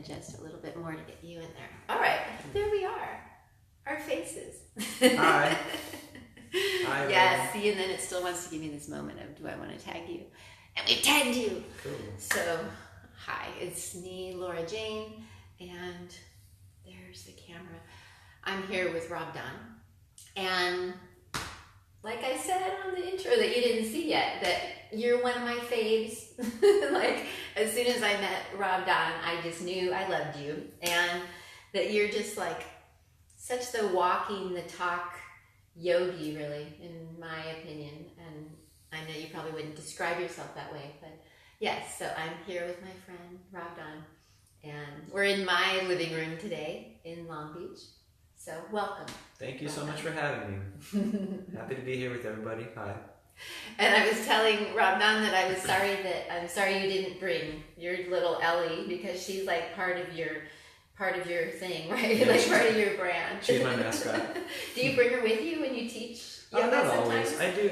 adjust a little bit more to get you in there. All right, there we are. Our faces. Hi. Hi. Yeah, see, and then it still wants to give me this moment of, do I want to tag you? And we've tagged you. Cool. So, hi, it's me, Laura Jane, and there's the camera. I'm here with Rob Don. And like I said on the intro that you didn't see yet, that you're one of my faves. Like, as soon as I met Rob Don, I just knew I loved you. And that you're just like such the walking, the talk yogi, really, in my opinion. And I know you probably wouldn't describe yourself that way, but yes, so I'm here with my friend Rob Don. And we're in my living room today in Long Beach. So welcome. Thank you so much for having me. Happy to be here with everybody. Hi. And I was telling Rob Don that I'm sorry you didn't bring your little Ellie, because she's like part of your thing, right? Yeah, like part of your brand. She's my mascot. Do you bring her with you when you teach yoga Not sometimes? always. I do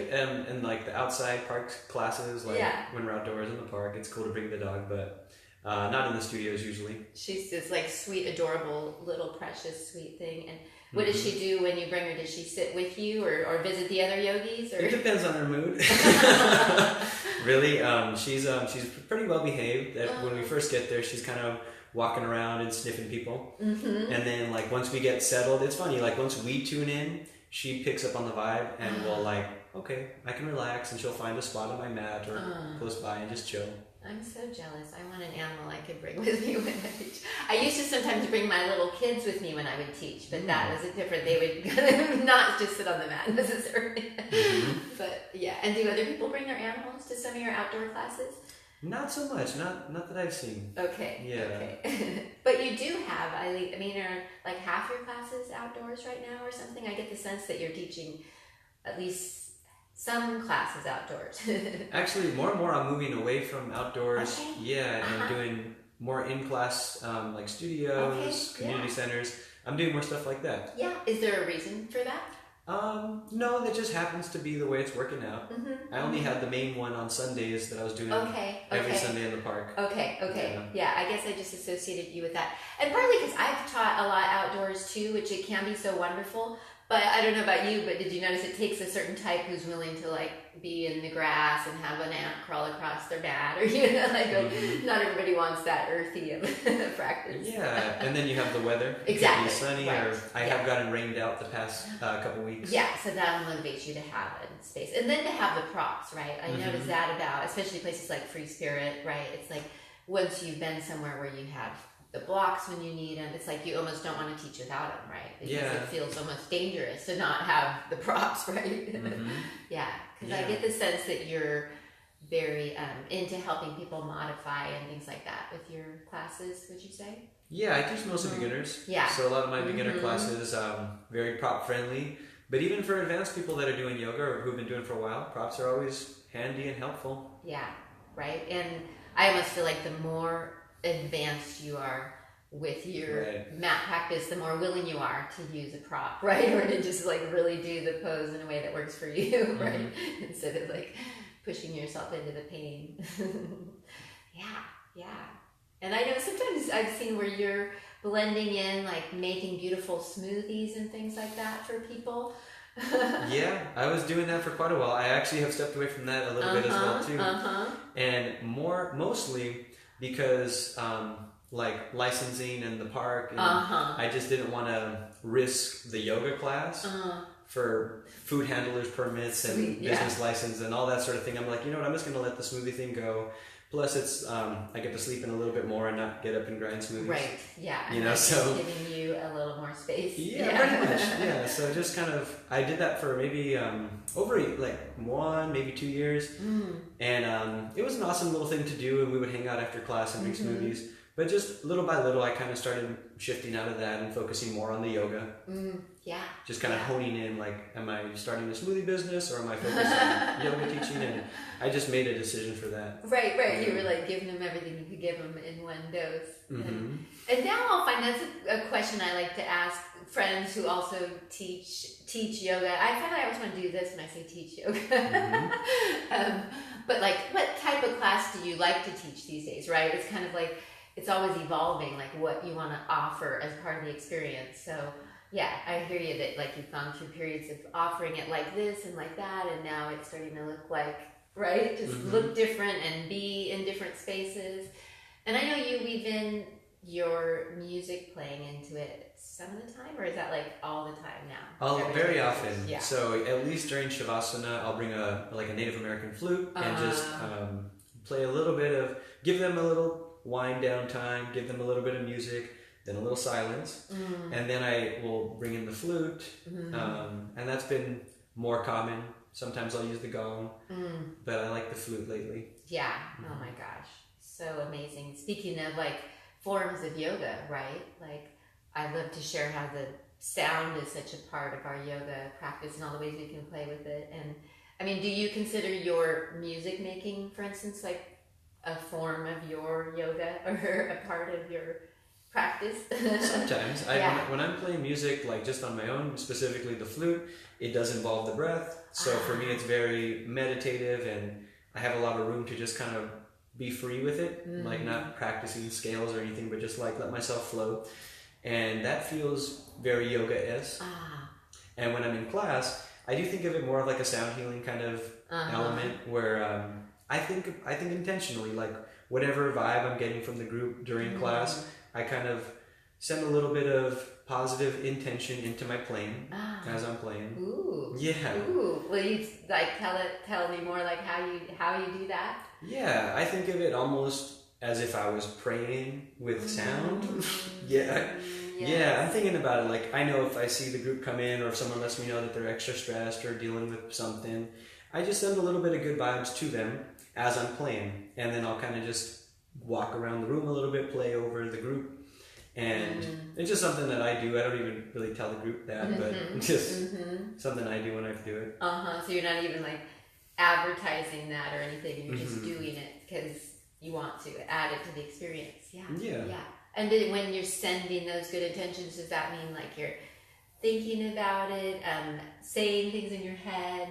in like the outside park classes, like when we're outdoors in the park, it's cool to bring the dog, but not in the studios usually. She's this like sweet, adorable, little precious, sweet thing. And what does she do when you bring her? Does she sit with you or visit the other yogis? Or? It depends on her mood. Really, she's pretty well behaved. When we first get there, she's kind of walking around and sniffing people. Mm-hmm. And then like once we get settled, it's funny, like once we tune in, she picks up on the vibe and will like, okay, I can relax, and she'll find a spot on my mat or close by and just chill. I'm so jealous. I want an animal I could bring with me when I teach. I used to sometimes bring my little kids with me when I would teach, but that was a different, they would not just sit on the mat necessarily. Mm-hmm. But yeah, and do other people bring their animals to some of your outdoor classes? Not so much, not that I've seen. Okay. Yeah. Okay. But you do have, I mean, are like half your classes outdoors right now or something? I get the sense that you're teaching at least some classes outdoors. Actually, more and more I'm moving away from outdoors. Okay. Yeah, and I'm doing more in-class like studios, community centers. I'm doing more stuff like that. Yeah. Is there a reason for that? No, that just happens to be the way it's working out. Mm-hmm. I only had the main one on Sundays that I was doing every Sunday in the park. Okay. Yeah, I guess I just associated you with that. And partly because I've taught a lot outdoors too, which it can be so wonderful. But I don't know about you, but did you notice it takes a certain type who's willing to like be in the grass and have an ant crawl across their mat, or not everybody wants that earthy practice. Yeah, and then you have the weather. Exactly. It could be sunny, or I have gotten rained out the past couple weeks. Yeah, so that motivates you to have a space, and then to have the props, right? I noticed that about, especially places like Free Spirit, right? It's like once you've been somewhere where you have the blocks when you need them, it's like you almost don't want to teach without them, right? Because it feels almost dangerous to not have the props, right? Mm-hmm. Yeah, because I get the sense that you're very into helping people modify and things like that with your classes, would you say? Yeah, I teach mostly beginners. Yeah. So a lot of my beginner classes, very prop friendly. But even for advanced people that are doing yoga or who've been doing it for a while, props are always handy and helpful. Yeah, right. And I almost feel like the more advanced you are with your mat practice, the more willing you are to use a prop, right? Or to just like really do the pose in a way that works for you, right? Instead of like pushing yourself into the pain. Yeah. And I know sometimes I've seen where you're blending in, like making beautiful smoothies and things like that for people. Yeah, I was doing that for quite a while. I actually have stepped away from that a little bit as well too. And mostly because like licensing in the park, and I just didn't want to risk the yoga class for food handlers permits and business license and all that sort of thing. I'm like, you know what, I'm just going to let the smoothie thing go. Plus, it's I get to sleep in a little bit more and not get up and grind smoothies. Right. Yeah. You know, so giving you a little more space. Yeah, pretty much. Yeah. So just kind of, I did that for maybe over like 1, maybe 2 years, and it was an awesome little thing to do. And we would hang out after class and drink smoothies. But just little by little, I kind of started shifting out of that and focusing more on the yoga. Yeah. Just kind of honing in, like, am I starting a smoothie business or am I focused on yoga teaching? And I just made a decision for that. Right. You were like giving them everything you could give them in one dose. And now I'll find that's a question I like to ask friends who also teach yoga. I find I always want to do this when I say teach yoga. But like, what type of class do you like to teach these days, right? It's kind of like, it's always evolving, like what you want to offer as part of the experience. So yeah, I hear you that like you've gone through periods of offering it like this and like that, and now it's starting to look like, right, just look different and be in different spaces. And I know you weave in your music playing into it some of the time, or is that like all the time now? Very often. Yeah. So at least during Shavasana, I'll bring a Native American flute and just play a little bit of, give them a little wind down time, give them a little bit of music, then a little silence, and then I will bring in the flute, and that's been more common. Sometimes I'll use the gong, but I like the flute lately. Yeah. Oh my gosh, so amazing. Speaking of like forms of yoga, right? Like I love to share how the sound is such a part of our yoga practice and all the ways we can play with it. And I mean, do you consider your music making, for instance, like a form of your yoga or a part of your practice? Sometimes. When I'm playing music, like just on my own, specifically the flute, it does involve the breath. So for me, it's very meditative, and I have a lot of room to just kind of be free with it, like not practicing scales or anything, but just like let myself flow. And that feels very yoga-esque. And when I'm in class, I do think of it more of like a sound healing kind of element, where I think intentionally, like whatever vibe I'm getting from the group during class, I kind of send a little bit of positive intention into my playing as I'm playing. Ooh. Yeah. Ooh. Will you like tell me more like how you do that? Yeah, I think of it almost as if I was praying with sound. Yeah. Yes. Yeah, I'm thinking about it. Like, I know if I see the group come in, or if someone lets me know that they're extra stressed or dealing with something, I just send a little bit of good vibes to them as I'm playing. And then I'll kind of just walk around the room a little bit, play over the group. And it's just something that I do. I don't even really tell the group that, but it's just something I do when I do it. So you're not even like advertising that or anything. You're just doing it because you want to add it to the experience. Yeah. And then when you're sending those good intentions, does that mean like you're thinking about it, saying things in your head,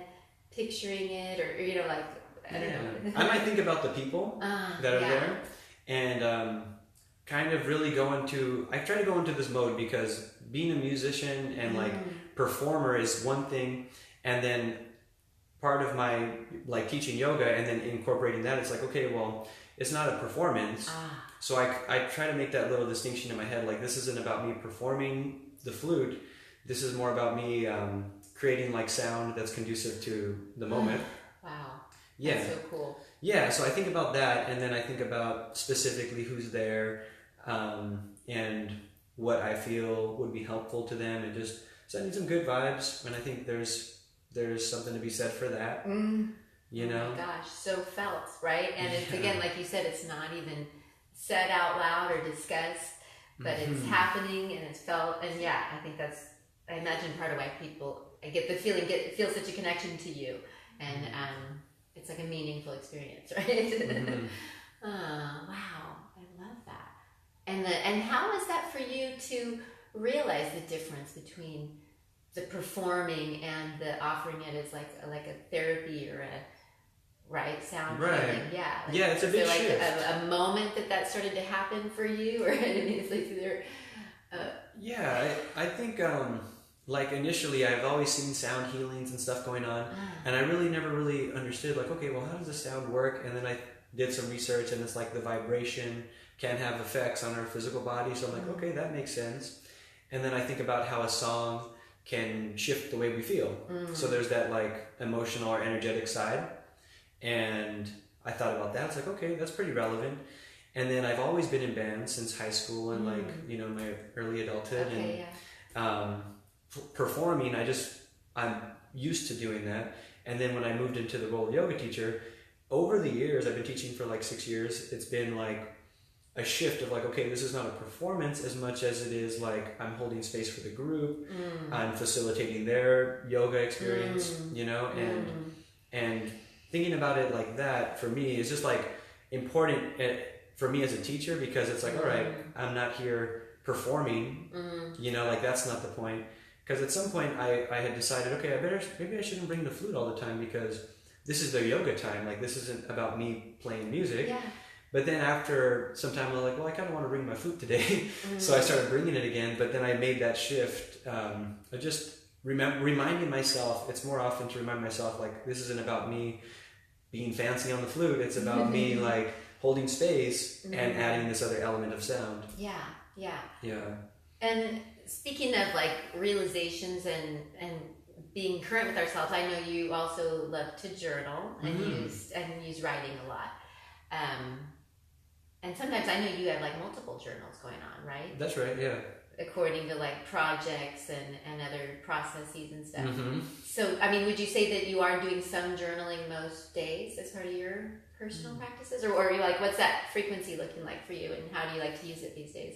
picturing it, or you know, like I don't know. I might think about the people that are there, and kind of really I try to go into this mode, because being a musician and like performer is one thing, and then part of my like teaching yoga and then incorporating that, it's like, okay, well, it's not a performance. So I try to make that little distinction in my head, like this isn't about me performing the flute, this is more about me creating like sound that's conducive to the moment. Wow. Yeah. That's so cool. Yeah, so I think about that, and then I think about specifically who's there, and what I feel would be helpful to them, and just sending some good vibes. And I think there's something to be said for that. You know? Oh my gosh, so felt, right? And it's again, like you said, it's not even said out loud or discussed, but it's happening and it's felt. And yeah, I think I imagine part of why I get the feeling, feel such a connection to you, and it's like a meaningful experience, right? Wow, I love that. And how is that for you to realize the difference between the performing and the offering it as like a therapy or sound healing? Yeah. Like, yeah, it's a big shift. shift. A moment that started to happen for you, or it's like there. Yeah, I think like initially I've always seen sound healings and stuff going on, and I really never really understood like, okay, well, how does the sound work? And then I did some research, and it's like the vibration can have effects on our physical body. So I'm like, okay, that makes sense. And then I think about how a song can shift the way we feel. So there's that like emotional or energetic side. And I thought about that. It's like, okay, that's pretty relevant. And then I've always been in bands since high school and like, you know, my early adulthood. Okay, and performing, I'm used to doing that. And then when I moved into the role of yoga teacher, over the years, I've been teaching for like 6 years, it's been like a shift of like, okay, this is not a performance as much as it is like I'm holding space for the group, I'm facilitating their yoga experience, you know, and thinking about it like that for me is just like important for me as a teacher, because it's like, all right, I'm not here performing, you know, like that's not the point. Because at some point I had decided, okay, maybe I shouldn't bring the flute all the time, because this is their yoga time. Like this isn't about me playing music. Yeah. But then after some time, I was like, well, I kind of want to bring my flute today. So I started bringing it again. But then I made that shift. I just reminding myself, it's more often to remind myself, like, this isn't about me being fancy on the flute. It's about me, like, holding space and adding this other element of sound. Yeah. Yeah. And speaking of like realizations and being current with ourselves, I know you also love to journal and use writing a lot. And sometimes I know you have like multiple journals going on, right? That's right, yeah. According to like projects and other processes and stuff. So, I mean, would you say that you are doing some journaling most days as part of your personal practices? Or are you like, what's that frequency looking like for you, and how do you like to use it these days?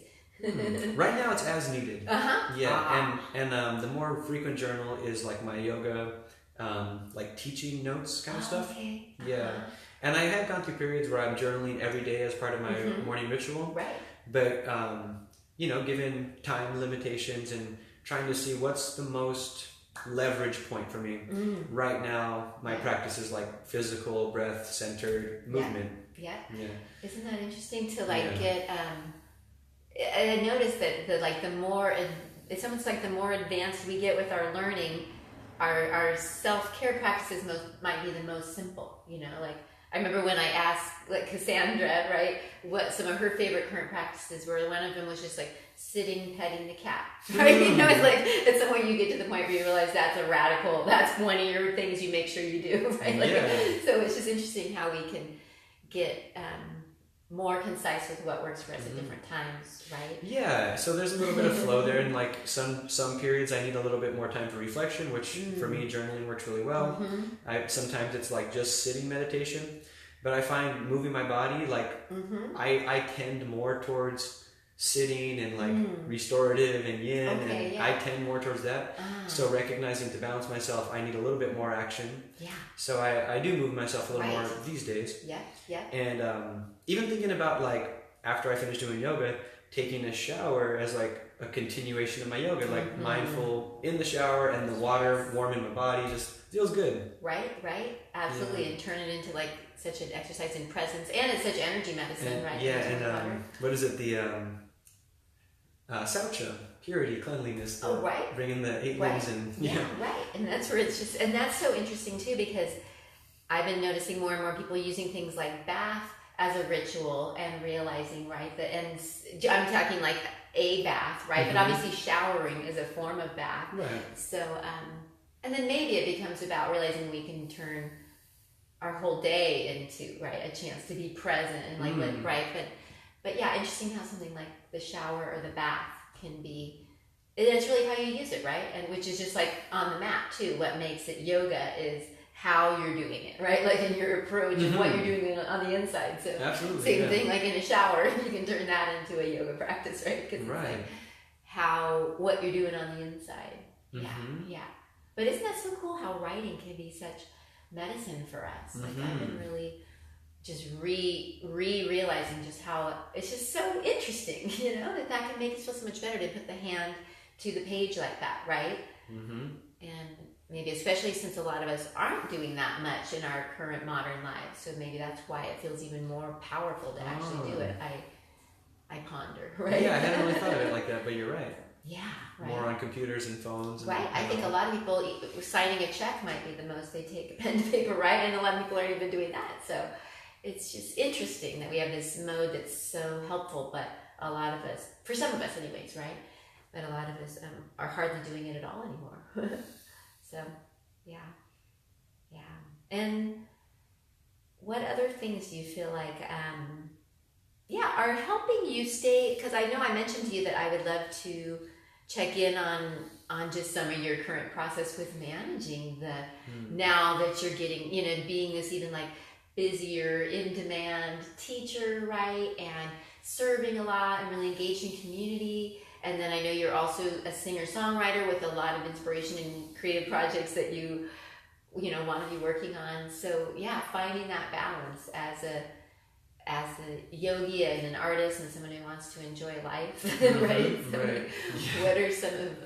Right now it's as needed. Yeah. And the more frequent journal is like my yoga, like teaching notes kind of stuff. Okay. Yeah. And I have gone through periods where I'm journaling every day as part of my morning ritual. Right. But, given time limitations and trying to see what's the most leverage point for me. Right now, my practice is like physical, breath-centered movement. Yeah. Isn't that interesting to like get... I noticed that it's almost like the more advanced we get with our learning, our self-care practices might be the most simple, like I remember when I asked like Cassandra, right, what some of her favorite current practices were. One of them was just like sitting, petting the cat, right? It's like at some point you get to the point where you realize that's one of your things you make sure you do, right? So it's just interesting how we can get more concise with what works for us at different times, right? Yeah, so there's a little bit of flow there, and like some periods I need a little bit more time for reflection, which for me journaling works really well. Sometimes it's like just sitting meditation, but I find moving my body, like I tend more towards sitting and like restorative and yin, I tend more towards that. So recognizing to balance myself, I need a little bit more action. Yeah. So I do move myself a little more these days. Yeah. And even thinking about like after I finish doing yoga, taking a shower as like a continuation of my yoga, like mindful in the shower and the water warming my body just feels good. Right. Absolutely. And turn it into like such an exercise in presence, and it's such energy medicine, right? Yeah, and what is it? The Saucha, purity, cleanliness. Bringing the 8 limbs in. Right. And that's where it's just, and that's so interesting too, because I've been noticing more and more people using things like bath as a ritual and realizing, right, that, and I'm talking like a bath, right? But obviously showering is a form of bath. Right. So, and then maybe it becomes about realizing we can turn our whole day into, right, a chance to be present and like, right. But yeah, interesting how something like the shower or the bath can be, that's really how you use it, right? And which is just like on the mat too. What makes it yoga is how you're doing it, right? Like in your approach and what you're doing on the inside. So absolutely, same thing like in a shower, you can turn that into a yoga practice, right? Because it's like what you're doing on the inside. Yeah. But isn't that so cool how writing can be such medicine for us? Like I've been really just realizing just how it's just so interesting, that can make us feel so much better to put the hand to the page like that, right? And maybe especially since a lot of us aren't doing that much in our current modern lives, so maybe that's why it feels even more powerful to actually do it. I ponder, right? Yeah, I hadn't really thought of it like that, but you're right. Yeah, right. More on computers and phones. Right. I think a lot of people signing a check might be the most they take a pen to paper, right? And a lot of people aren't even doing that. So it's just interesting that we have this mode that's so helpful, but a lot of us, for some of us anyways, right? But a lot of us are hardly doing it at all anymore. So, yeah. And what other things do you feel like, are helping you stay, because I know I mentioned to you that I would love to check in on just some of your current process with managing the, now that you're getting, being this even like busier, in-demand teacher, right? And serving a lot and really engaged in community. And then I know you're also a singer-songwriter with a lot of inspiration and creative projects that you want to be working on. So yeah, finding that balance as a yogi and an artist and someone who wants to enjoy life, right? So what are some of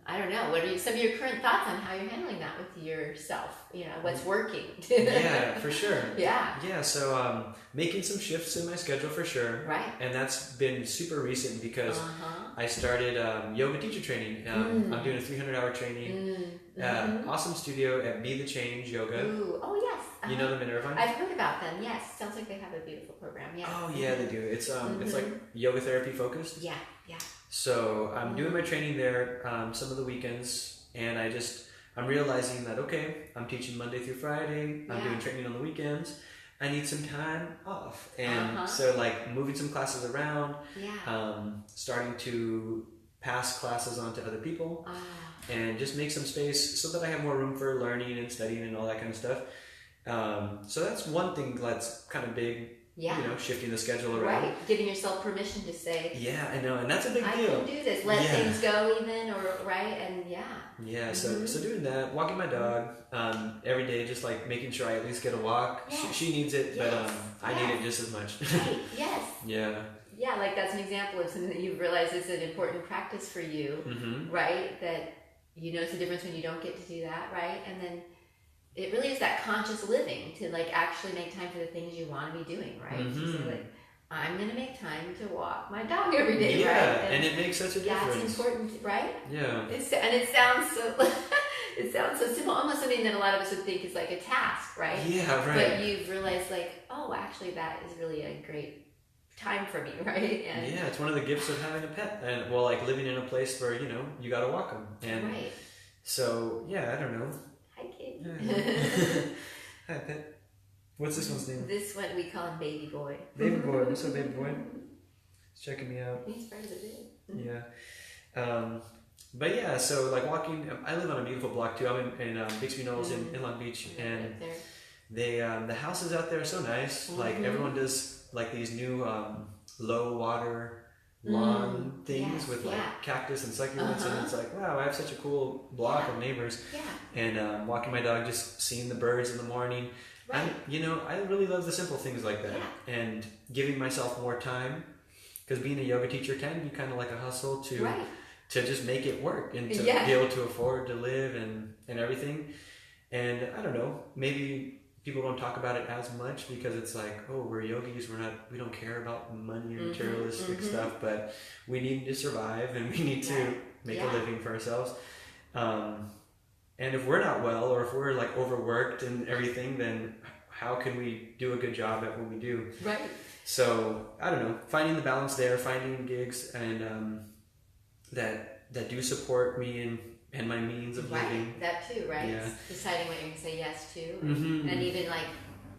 I don't know. What are some of your current thoughts on how you're handling that with yourself? You know, what's working? Yeah, for sure. Yeah. Yeah, so making some shifts in my schedule for sure. Right. And that's been super recent because I started yoga teacher training. I'm doing a 300-hour training. Awesome studio at Be the Change Yoga. Ooh. Oh, yes. You know them in Irvine? I've heard about them, yes. Sounds like they have a beautiful program, yeah. Oh, yeah, they do. It's it's like yoga therapy focused. Yeah. So I'm doing my training there some of the weekends, and I'm realizing that, okay, I'm teaching Monday through Friday, I'm doing training on the weekends, I need some time off. And so like moving some classes around, starting to pass classes on to other people, and just make some space so that I have more room for learning and studying and all that kind of stuff. So that's one thing that's kind of big. Yeah. You know, shifting the schedule around. Right. Giving yourself permission to say, yeah, I know, and that's a big deal. I can do this. Let things go even, or right, and Yeah, so doing that, walking my dog every day, just like making sure I at least get a walk. Yes. She needs it, but I need it just as much. Right. Yes. Yeah, like that's an example of something that you've realized is an important practice for you, right? That you notice the difference when you don't get to do that, right? And then it really is that conscious living to like actually make time for the things you want to be doing, right? So like, I'm going to make time to walk my dog every day, right? And it makes such a difference. That's important, right? Yeah. And it sounds so it sounds so simple, almost something that a lot of us would think is like a task, right? Yeah, right. But you've realized like, oh, actually that is really a great time for me, right? And yeah, it's one of the gifts of having a pet, and well, like living in a place where you got to walk them, and right. So I don't know. Hi, kid. Hi, pet. What's this one's name? This one we call him Baby Boy. Baby Boy. What's up, Baby Boy? He's checking me out. He's part of the bid. Yeah. But yeah, so like walking, I live on a beautiful block too. I'm in Bixby Knolls in Long Beach, and they the houses out there are so nice. Like everyone does like these new low water lawn things with like cactus and succulents, and it's like, wow, I have such a cool block of neighbors. And walking my dog, just seeing the birds in the morning. Right. I really love the simple things like that, and giving myself more time, because being a yoga teacher can be kind of like a hustle to just make it work and to be able to afford to live and everything. And I don't know, maybe people don't talk about it as much because it's like, oh, we're yogis, we don't care about money and materialistic stuff, but we need to survive and we need to make a living for ourselves. And if we're not well, or if we're like overworked and everything, then how can we do a good job at what we do? Right. So I don't know, finding the balance there, finding gigs and that do support me and my means of living. That too, right? Yeah. Deciding what you're going to say yes to, and even like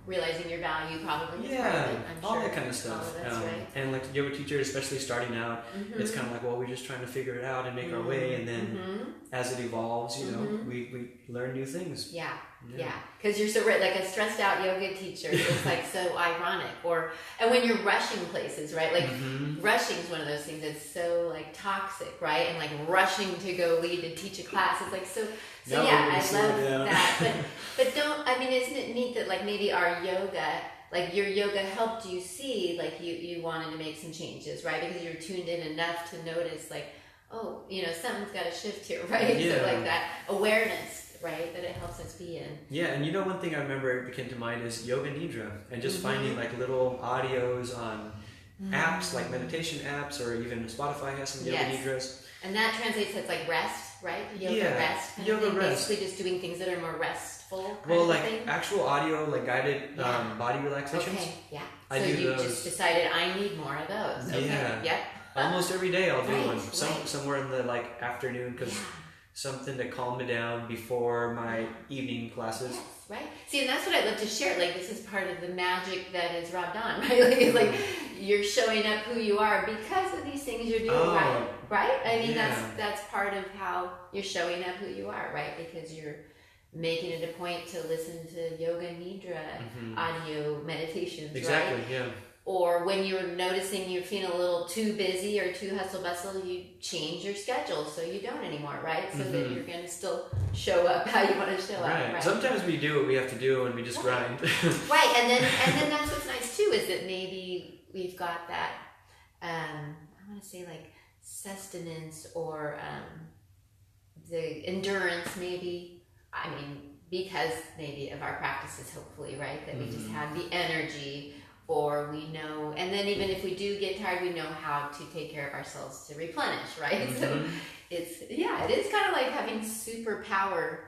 realizing your value probably is part of it, I'm all sure. that kind of stuff. All of that's right. And like yoga teachers, especially starting out, it's kind of like, well, we're just trying to figure it out and make our way, and then as it evolves, we learn new things. Yeah. Because you're so right, like a stressed out yoga teacher, it's like so ironic. And when you're rushing places, right? Like rushing is one of those things that's so like toxic, right? And like rushing to go lead and teach a class, it's like so no, yeah, I love that. But isn't it neat that like maybe our yoga, like your yoga helped you see like you wanted to make some changes, right? Because you're tuned in enough to notice like, oh, something's got to shift here, right? Yeah. So like that awareness, right, that it helps us be in. Yeah, and one thing I remember that came to mind is Yoga Nidra, and just finding like little audios on apps, like meditation apps, or even Spotify has some Yoga Nidras. And that translates as like rest, right? Yoga rest. Yoga rest. Basically just doing things that are more restful. Well, like actual audio, like guided body relaxations. Okay, yeah. I so do you those. Just decided I need more of those. Okay. Yeah. Yep. Almost every day I'll do Right, one. right. Somewhere in the like afternoon, because something to calm me down before my evening classes. Yes, right. See, and that's what I'd love to share. Like, this is part of the magic that is Rob Don, right? Like you're showing up who you are because of these things you're doing, right? I mean, that's part of how you're showing up who you are, right? Because you're making it a point to listen to Yoga Nidra audio meditations, exactly, right? Yeah. Or when you're noticing you're feeling a little too busy or too hustle bustle, you change your schedule so you don't anymore, right? So that you're going to still show up how you want to show up, right? Sometimes we do what we have to do and we just grind. Right, and then that's what's nice too, is that maybe we've got that, I want to say like sustenance or the endurance maybe. I mean, because maybe of our practices, hopefully, right? That we just have the energy, or we know, and then even if we do get tired, we know how to take care of ourselves to replenish, right? So it is kind of like having superpower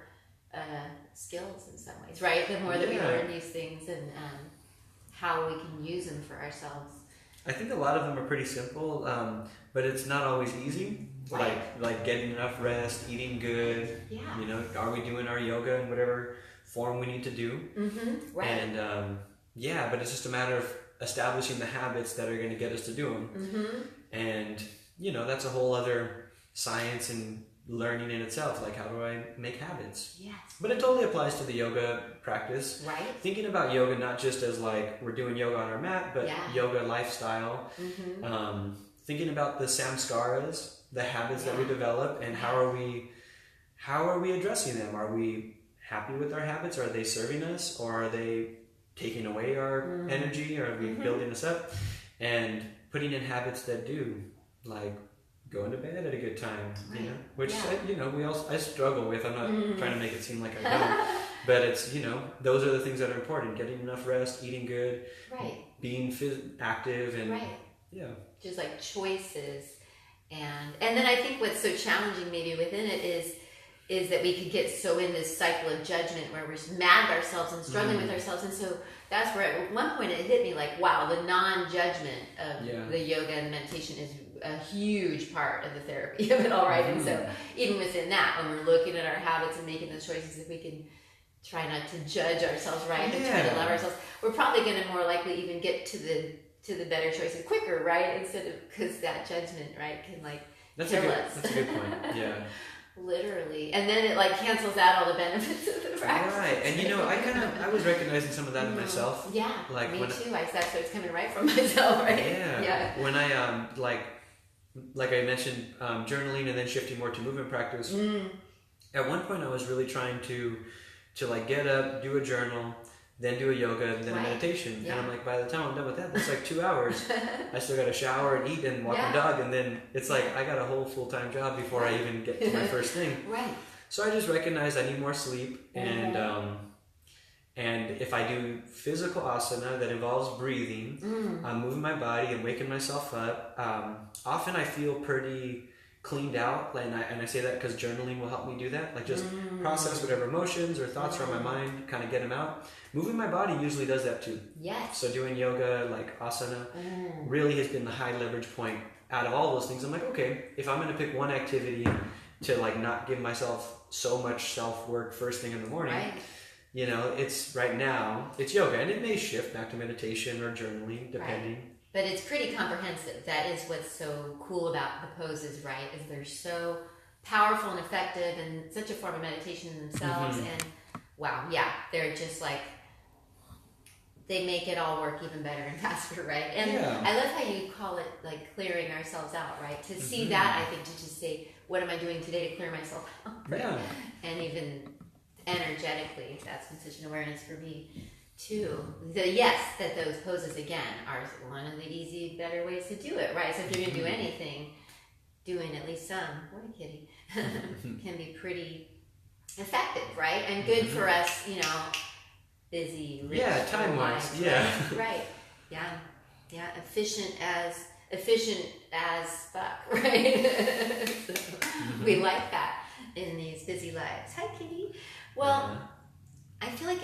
skills in some ways, right? The more that we learn these things and how we can use them for ourselves. I think a lot of them are pretty simple, but it's not always easy. Right. Like getting enough rest, eating good. Yeah. You know, are we doing our yoga in whatever form we need to do? Right. And but it's just a matter of establishing the habits that are going to get us to do them. And you know, that's a whole other science and learning in itself. Like, how do I make habits? Yes. But it totally applies to the yoga practice. Right. Thinking about yoga not just as like we're doing yoga on our mat, but yoga lifestyle. Thinking about the samskaras, the habits that we develop, and how are we addressing them? Are we happy with our habits? Are they serving us, or are they taking away our energy? Or are we building us up? And putting in habits that do, like going to bed at a good time, you know, which I struggle with. I'm not trying to make it seem like I don't, but it's, you know, those are the things that are important: getting enough rest, eating good, being active, and just like choices. And then I think what's so challenging maybe within it is that we could get so in this cycle of judgment where we're just mad at ourselves and struggling with ourselves. And so that's where at one point it hit me like, wow, the non-judgment of the yoga and meditation is a huge part of the therapy of it all, right? And so even within that, when we're looking at our habits and making those choices, if we can try not to judge ourselves, right? And try to love ourselves, we're probably going to more likely even get to the better choices quicker, right? Instead of, because that judgment, right, can like kill us. That's a good point. Yeah. Literally. And then it like cancels out all the benefits of the practice. Right. And you know, I was recognizing some of that in myself. Yeah. Like me too. That's what's coming right from myself, right? Yeah. When I like I mentioned, journaling and then shifting more to movement practice. At one point I was really trying to like get up, do a journal, then do a yoga, and then a meditation. And I'm like, by the time I'm done with that, that's like 2 hours. I still got to shower and eat and walk my dog, and then it's like I got a whole full-time job before I even get to my first thing. Right. So I just recognized I need more sleep, and if I do physical asana that involves breathing, I'm moving my body and waking myself up. Often I feel pretty cleaned out, and I say that because journaling will help me do that. Like just process whatever emotions or thoughts are on my mind, kind of get them out. Moving my body usually does that too. Yes. So doing yoga, like asana, really has been the high leverage point out of all those things. I'm like, okay, if I'm going to pick one activity to like not give myself so much self-work first thing in the morning, you know, it's right now, it's yoga. And it may shift back to meditation or journaling, depending. Right. But it's pretty comprehensive. That is what's so cool about the poses, right? Is they're so powerful and effective and such a form of meditation in themselves. And wow, they're just like, they make it all work even better and faster, right? And I love how you call it like clearing ourselves out, right? To see that, I think, to just say, what am I doing today to clear myself out? Right? And even energetically, that's been such an awareness for me too. Yes, that those poses again are one of the easy, better ways to do it, right? So if you're gonna do anything, doing at least some, what a kitty, can be pretty effective, right? And good for us, you know, busy, rich, time wise, right, efficient as fuck, right? So we like that in these busy lives. Hi, kitty. Well, I feel like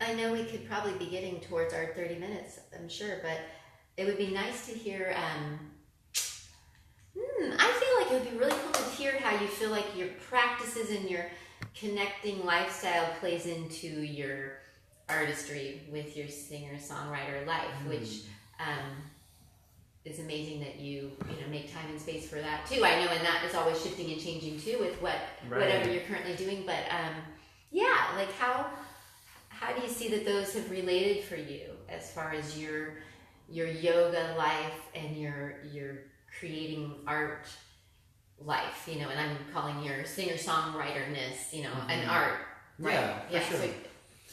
I know we could probably be getting towards our 30 minutes, I'm sure, but it would be nice to hear, I feel like it would be really cool to hear how you feel like your practices and your connecting lifestyle plays into your artistry with your singer-songwriter life, which is amazing that you make time and space for that too. I know, and that is always shifting and changing too with whatever you're currently doing, but like how do you see that those have related for you as far as your yoga life and your creating art life, and I'm calling your singer-songwriterness, an art, right? Yeah, for sure. So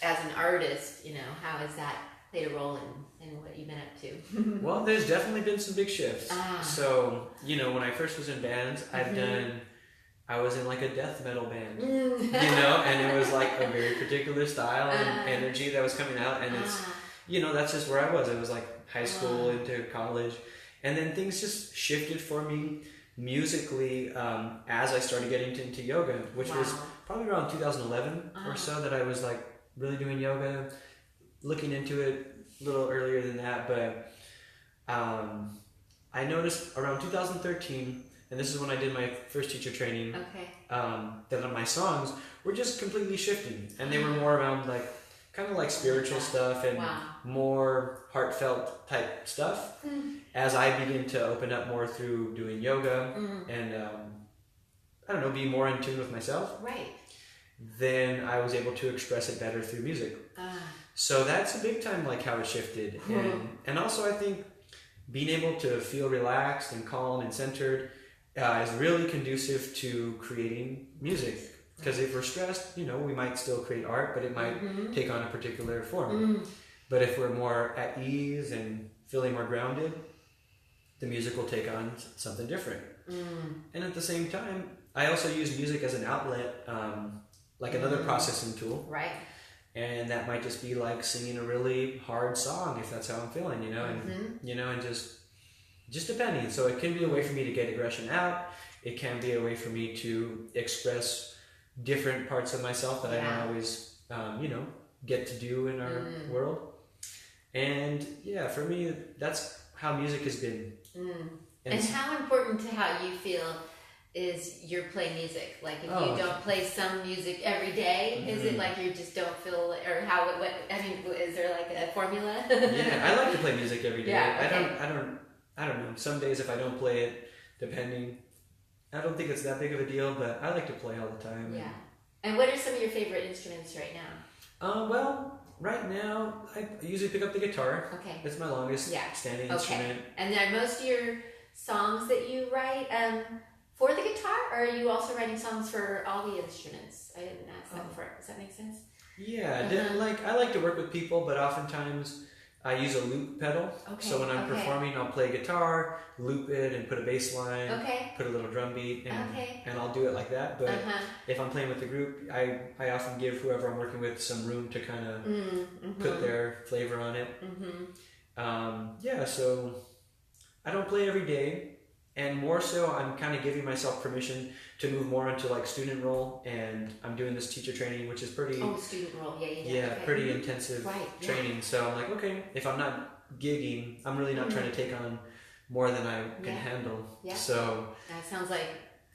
as an artist, how has that played a role in what you've been up to? Well, there's definitely been some big shifts. So, when I first was in bands, I've done I was in like a death metal band, and it was like a very particular style and energy that was coming out, and it's, that's just where I was. It was like high school into college, and then things just shifted for me musically as I started getting into yoga, which was probably around 2011 or so that I was like really doing yoga, looking into it a little earlier than that, but I noticed around 2013, and this is when I did my first teacher training, that my songs were just completely shifting, and they were more around like kind of like spiritual stuff and more heartfelt type stuff as I begin to open up more through doing yoga and I don't know, be more in tune with myself. Right. Then I was able to express it better through music. So that's a big time like how it shifted. And also I think being able to feel relaxed and calm and centered is really conducive to creating music. Because if we're stressed, we might still create art, but it might take on a particular form. But if we're more at ease and feeling more grounded, the music will take on something different. And at the same time, I also use music as an outlet, like another processing tool. Right. And that might just be like singing a really hard song if that's how I'm feeling, and just depending. So it can be a way for me to get aggression out. It can be a way for me to express different parts of myself that I don't always, get to do in our world. And for me, that's how music has been. And how important to how you feel is you're playing music? Like if you don't play some music every day, is it like you just don't feel, or how? Is there like a formula? I like to play music every day. Yeah, okay. I don't know. Some days if I don't play it, depending, I don't think it's that big of a deal, but I like to play all the time. Yeah. And what are some of your favorite instruments right now? Well, right now I usually pick up the guitar. Okay. It's my longest standing instrument. And then most of your songs that you write for the guitar, or are you also writing songs for all the instruments? I didn't ask that before. Does that make sense? Yeah, I like to work with people, but oftentimes I use a loop pedal. Okay. So when I'm performing, I'll play guitar, loop it, and put a bass line, put a little drum beat, and I'll do it like that. But if I'm playing with the group, I often give whoever I'm working with some room to kind of put their flavor on it. So I don't play every day. And more so, I'm kind of giving myself permission to move more into like student role, and I'm doing this teacher training, which is pretty. Oh, student role, yeah. Pretty intensive training. So I'm like, okay, if I'm not gigging, I'm really not trying to take on more than I can handle. Yeah. So that sounds like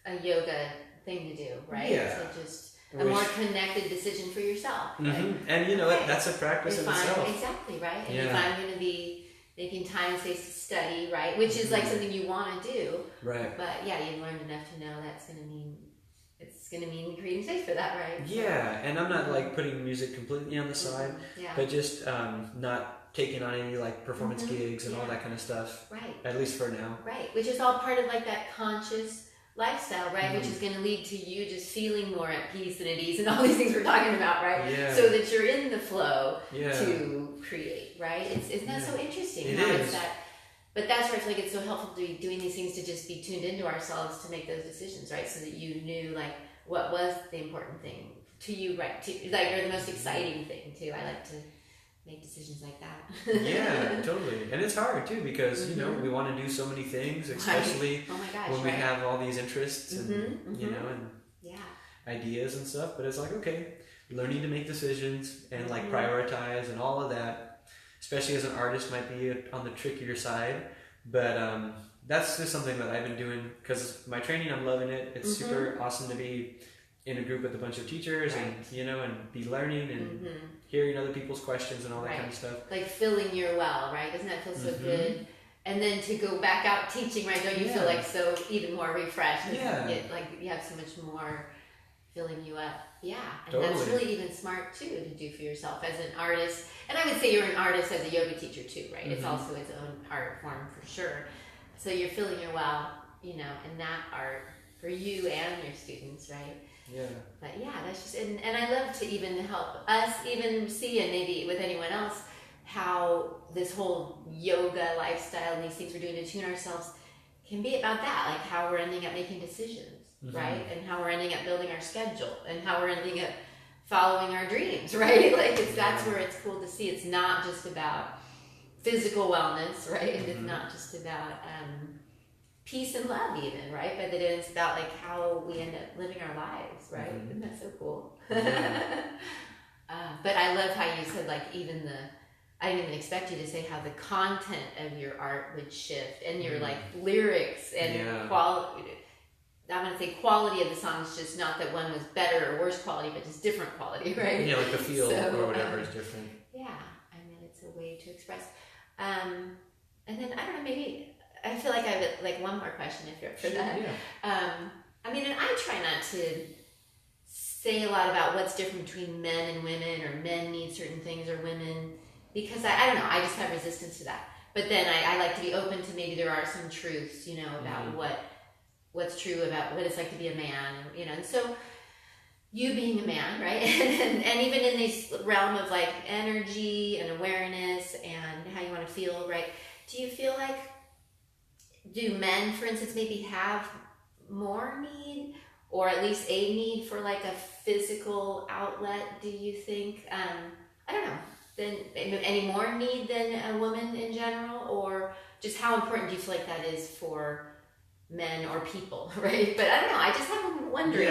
a yoga thing to do, right? Yeah. So just a more connected decision for yourself. Right? And that's a practice in itself. Exactly, right. And if I'm going to be making time and space to study, right? Which is like something you want to do. Right. But you learned enough to know it's going to mean creating space for that, right? Yeah, and I'm not like putting music completely on the side, but just not taking on any like performance gigs and all that kind of stuff. Right. At least for now. Right. Which is all part of like that conscious lifestyle, right? Which is going to lead to you just feeling more at peace and at ease and all these things we're talking about, right? Yeah. So that you're in the flow to create, right? Isn't that so interesting? It is. But that's where I feel like it's so helpful to be doing these things, to just be tuned into ourselves to make those decisions, right? So that you knew like what was the important thing to you, right? Or the most exciting thing too. I like to make decisions like that. Yeah, totally. And it's hard too, because we want to do so many things, especially when we have all these interests and and ideas and stuff. But it's like, okay, learning to make decisions and like prioritize and all of that, especially as an artist, might be on the trickier side. But that's just something that I've been doing because my training, I'm loving it. It's super awesome to be in a group with a bunch of teachers and and be learning and hearing other people's questions and all that kind of stuff. Like filling your well, right? Doesn't that feel so good? And then to go back out teaching, right? Don't you feel like so even more refreshed? Yeah. Like you have so much more filling you up. Yeah. And totally. That's really even smart too to do for yourself as an artist. And I would say you're an artist as a yoga teacher too, right? It's also its own art form for sure. So you're filling your well, in that art for you and your students, right? Yeah. But that's just, and I love to even help us even see, and maybe with anyone else, how this whole yoga lifestyle and these things we're doing to tune ourselves can be about that, like how we're ending up making decisions, right? And how we're ending up building our schedule, and how we're ending up following our dreams, right? Like that's where it's cool to see. It's not just about physical wellness, right? And it's not just about peace and love even, right? But that it's about like how we end up living our lives, right? Isn't that so cool? But I love how you said like even I didn't even expect you to say how the content of your art would shift and your like lyrics and quality. I'm going to say quality of the songs, just not that one was better or worse quality, but just different quality, right? Yeah, like the feel or whatever is different. Yeah, I mean, it's a way to express. And then, I don't know, maybe, I feel like I have like one more question if you're up for that. Yeah. I mean, and I try not to say a lot about what's different between men and women, or men need certain things or women, because I don't know, I just have resistance to that. But then I like to be open to maybe there are some truths, about what's true about what it's like to be a man, and so you being a man, right? and even in this realm of like energy and awareness and how you want to feel, right? Do you feel like, do men, for instance, maybe have more need, or at least a need for like a physical outlet, do you think? I don't know, then any more need than a woman in general, or just how important do you feel like that is for men or people, right? But I don't know, I just have been wondering,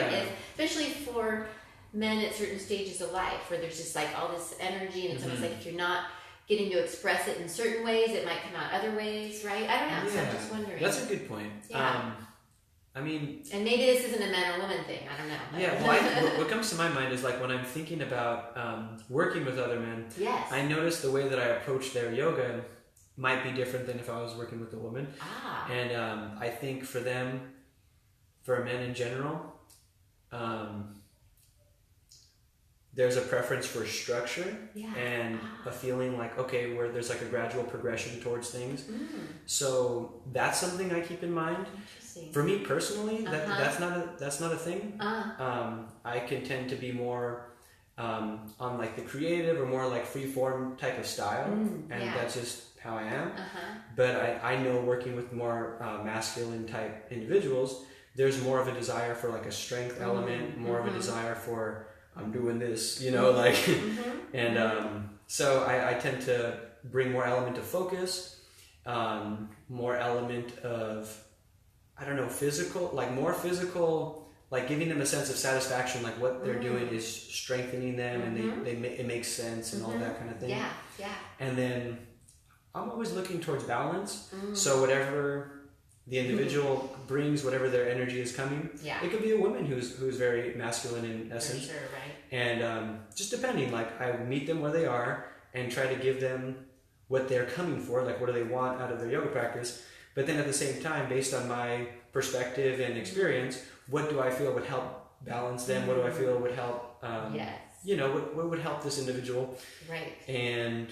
especially for men at certain stages of life where there's just like all this energy, and it's almost like if you're not getting to express it in certain ways, it might come out other ways, right? I don't know, so I'm just wondering. That's a good point. I mean... And maybe this isn't a man or woman thing, I don't know. But. Yeah, well, what comes to my mind is like when I'm thinking about working with other men, I notice the way that I approach their yoga might be different than if I was working with a woman. And I think for them, for men in general, there's a preference for structure and a feeling like, okay, where there's like a gradual progression towards things. So that's something I keep in mind. For me personally, that's not a thing. I can tend to be more on like the creative or more like free form type of style, and that's just how I am. But I know working with more masculine type individuals, there's more of a desire for like a strength element, more of a desire for I'm doing this, and so I tend to bring more element of focus, more element of, I don't know, physical, like more physical, like giving them a sense of satisfaction, like what they're doing is strengthening them, and it makes sense and all that kind of thing. And then I'm always looking towards balance. So whatever the individual brings, whatever their energy is coming, it could be a woman who's very masculine in essence. For sure, right. And just depending, like I meet them where they are and try to give them what they're coming for, like what do they want out of their yoga practice. But then at the same time, based on my perspective and experience, what do I feel would help balance them? What do I feel would help, what would help this individual? Right. And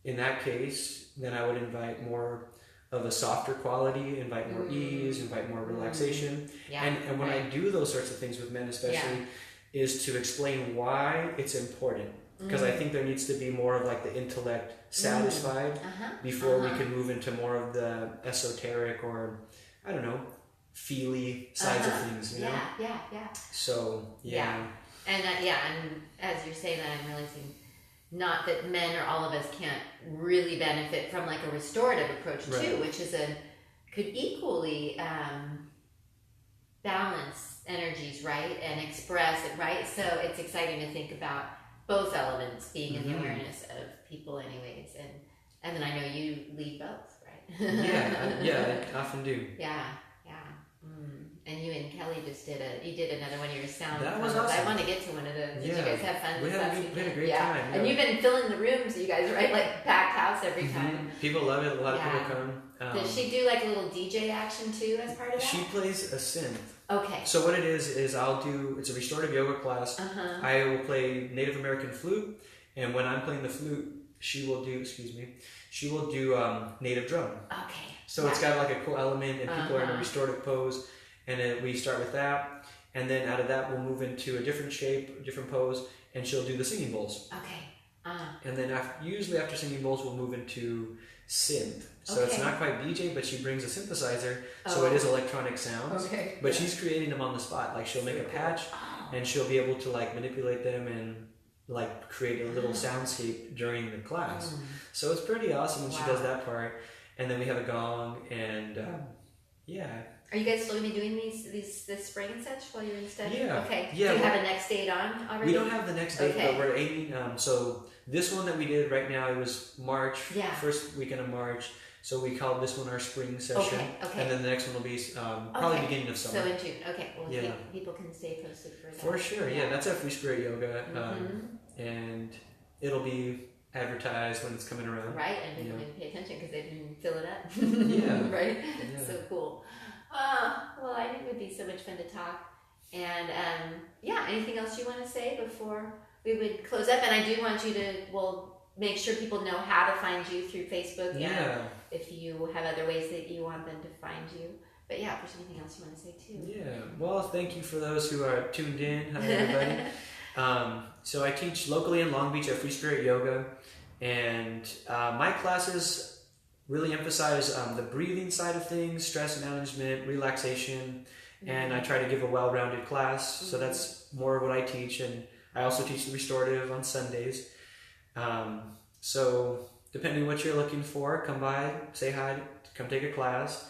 in that case, then I would invite more of a softer quality, invite more ease, invite more relaxation. And when I do those sorts of things with men especially, is to explain why it's important. Because I think there needs to be more of like the intellect satisfied before we can move into more of the esoteric or, I don't know, feely sides of things, you know? So, And as you're saying that, I'm realizing not that men or all of us can't really benefit from like a restorative approach too, which is could equally balance energies, right? And express it, right? So it's exciting to think about both elements being in the awareness of people anyways. And then I know you lead both, right? I often do. And you and Kelly just did another one of your sound. That was awesome. I want to get to one of those. Did you guys have fun? We had a great time. And you've been filling the rooms, you guys, right? Like packed house every time. People love it. A lot of people come. Does she do like a little DJ action too as part of that? She plays a synth. Okay. So what it is it's a restorative yoga class. I will play Native American flute, and when I'm playing the flute, she will do native drum. Okay. So it's got like a cool element, and people are in a restorative pose. And then we start with that, and then out of that we'll move into a different shape, a different pose, and she'll do the singing bowls. Okay. And then usually after singing bowls, we'll move into synth. So it's Okay. not quite BJ, but she brings a synthesizer, so Oh. it is electronic sounds. Okay. But she's creating them on the spot. Like she'll make a patch, and she'll be able to like manipulate them and like create a little soundscape during the class. So it's pretty awesome when she does that part. And then we have a gong, and yeah. Are you guys still gonna be doing this spring and such while you're in study? Yeah. Okay. Yeah, Do you have a next date on already? We don't have the next date, Okay. but we're aiming. So this one that we did right now, it was March, Yeah. first weekend of March. So we called this one our spring session, Okay. and then the next one will be probably Okay. beginning of summer. So in June. Okay. Well, Yeah. people can stay posted for that. For sure, yeah. That's at Free Spirit Yoga, and it'll be advertised when it's coming around. Right, and people need to pay attention because they didn't fill it up. Yeah. Right? Yeah. So cool. Well, I think it would be so much fun to talk. And yeah, anything else you want to say before we would close up? And I do want you to, make sure people know how to find you through Facebook. Yeah. And if you have other ways that you want them to find you. But yeah, if there's anything else you want to say too. Yeah. Well, thank you for those who are tuned in. Hi, everybody. So I teach locally in Long Beach at Free Spirit Yoga, and my classes really emphasize the breathing side of things, stress management, relaxation, and I try to give a well-rounded class. So that's more of what I teach, and I also teach the restorative on Sundays. So depending what you're looking for, come by, say hi, come take a class.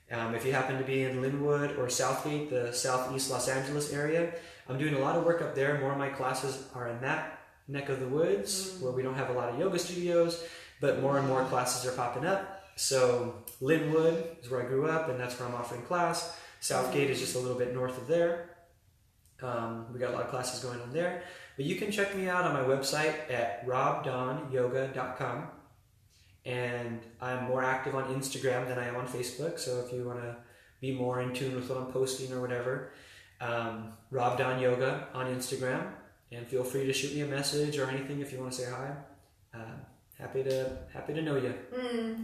If you happen to be in Linwood or Southgate, the southeast Los Angeles area, I'm doing a lot of work up there. More of my classes are in that neck of the woods where we don't have a lot of yoga studios, but more and more classes are popping up. So Linwood is where I grew up, and that's where I'm offering class. Southgate is just a little bit north of there. We got a lot of classes going on there. But you can check me out on my website at robdonyoga.com. And I'm more active on Instagram than I am on Facebook. So if you want to be more in tune with what I'm posting or whatever, Rob Don Yoga on Instagram. And feel free to shoot me a message or anything if you want to say hi. Happy to know you.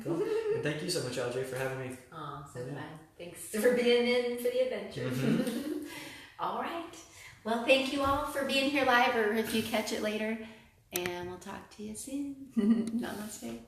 Cool. And thank you so much, Audrey, for having me. Oh, so fun. Thanks for being in for the adventure. All right. Well, thank you all for being here live, or if you catch it later. And we'll talk to you soon. Namaste.